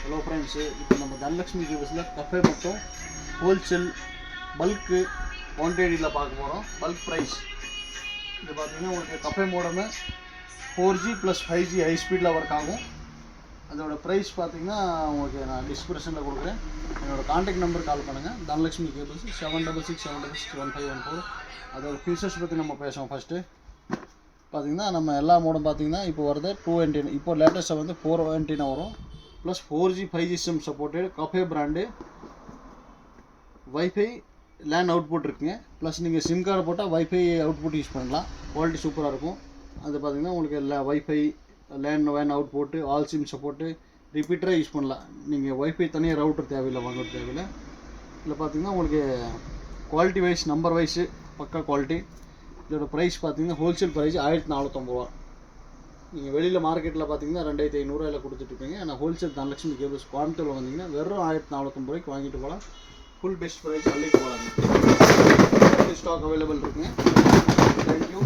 Hello friends, இப்போ நம்ம Dhanalakshmi ஜுவல்ஸில் cafe மட்டும் ஹோல்சேல் பல்க்கு குவான்டிட்டியில் பார்க்க போகிறோம். பல்க் ப்ரைஸ் இது பார்த்தீங்கன்னா உங்களுக்கு கஃபே மோடமு 4G + 5G ஹை ஸ்பீடில் ஒர்க் ஆகும். அதோடய ப்ரைஸ் பார்த்தீங்கன்னா உங்களுக்கு நான் டிஸ்கிரிப்ஷனில் கொடுக்குறேன். என்னோடய கான்டாக்ட் நம்பர் கால் பண்ணுங்கள். தனலக்ஷ்மி கேபிள்ஸ் 7667661514. அதோட ஃபீச்சர்ஸ் பற்றி நம்ம பேசுவோம். ஃபஸ்ட்டு பார்த்தீங்கன்னா நம்ம எல்லா மோடும் பார்த்தீங்கன்னா இப்போ வருது 2 antenna. இப்போ லேட்டஸ்ட்டாக வந்து 4 antenna வரும். Plus 4G 5G SIM supported cafe brand. WiFi LAN output இருக்குங்க. ப்ளஸ் நீங்கள் சிம் கார்டு போட்டால் வைஃபை அவுட்புட் யூஸ் பண்ணலாம். குவாலிட்டி சூப்பராக இருக்கும். அது பார்த்தீங்கன்னா உங்களுக்கு வைஃபை வேன் அவுட்புட்டு ஆல் சிம் சப்போர்ட்டு ரிப்பீட்டராக யூஸ் பண்ணலாம். நீங்கள் வைஃபை தனியாக ரவுட்டர் தேவையில்லை, வாங்குறது தேவையில்லை. இதில் பார்த்தீங்கன்னா உங்களுக்கு குவாலிட்டி வைஸ் நம்பர் வைஸு பக்கா குவாலிட்டி. இதோட ப்ரைஸ் பார்த்தீங்கன்னா ஹோல்சேல் ப்ரைஸ் 1450 ரூபா. நீங்கள் வெளியில் மார்க்கெட்டில் பார்த்தீங்கன்னா 2500 ரூபாயில் கொடுத்துட்ருப்பீங்க. ஆனால் ஹோல்சேல் தனலக்ஷ்மி கேபிள்ஸ் கோயம்புத்தூரில் வந்தீங்கன்னா வெறும் 1450 ரூபாய்க்கு வாங்கிட்டு போகலாம். ஃபுல் பெஸ்ட் ப்ரைஸ் அள்ளிட்டு போகலாங்க. ஸ்டாக் அவைலபிள் இருக்குங்க. தேங்க்யூ.